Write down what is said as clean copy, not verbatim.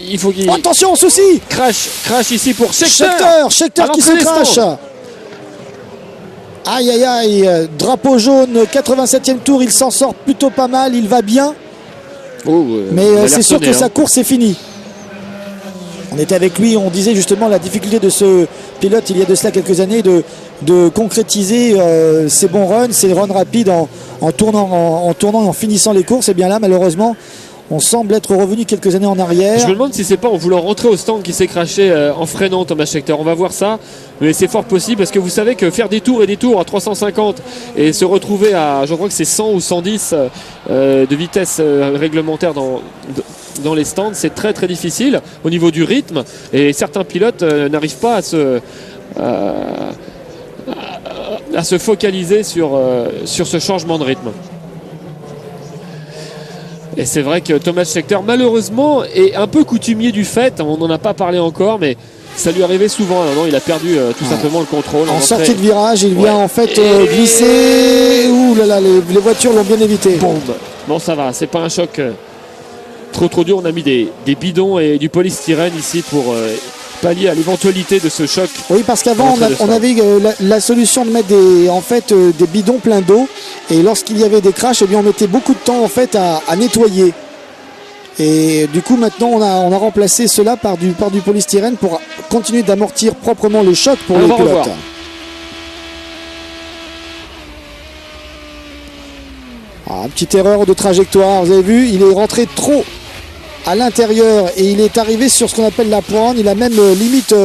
il faut qu'il attention, souci. crash ici pour Scheckter Scheckter qui se crache. Aïe aïe aïe, drapeau jaune, 87e tour, il s'en sort plutôt pas mal, il va bien. Mais c'est sûr que sa course est finie. On était avec lui, on disait justement la difficulté de ce pilote il y a de cela quelques années de concrétiser ses bons runs, ses runs rapides en tournant et en finissant les courses. Et bien là, malheureusement, on semble être revenu quelques années en arrière. Je me demande si c'est pas en voulant rentrer au stand qui s'est craché en freinant, Thomas Scheckter. On va voir ça, mais c'est fort possible parce que vous savez que faire des tours et des tours à 350 et se retrouver à, je crois que c'est 100 ou 110 de vitesse réglementaire dans les stands, c'est très très difficile au niveau du rythme, et certains pilotes n'arrivent pas à se focaliser sur ce changement de rythme. Et c'est vrai que Thomas Scheckter, malheureusement, est un peu coutumier du fait. On n'en a pas parlé encore, mais ça lui arrivait souvent. Non, il a perdu tout simplement le contrôle. En sortie de virage, il vient en fait glisser. Ouh là là, les voitures l'ont bien évité. Bon, ça va, c'est pas un choc trop dur. On a mis des bidons et du polystyrène ici pour pallier à l'éventualité de ce choc. Oui, parce qu'avant on avait la solution de mettre des bidons pleins d'eau, et lorsqu'il y avait des crashs, eh bien, on mettait beaucoup de temps en fait à nettoyer. Et du coup maintenant on a remplacé cela par du polystyrène pour continuer d'amortir proprement le choc pour les pilotes. Petite erreur de trajectoire, vous avez vu, il est rentré trop à l'intérieur et il est arrivé sur ce qu'on appelle la pointe. Il a même limite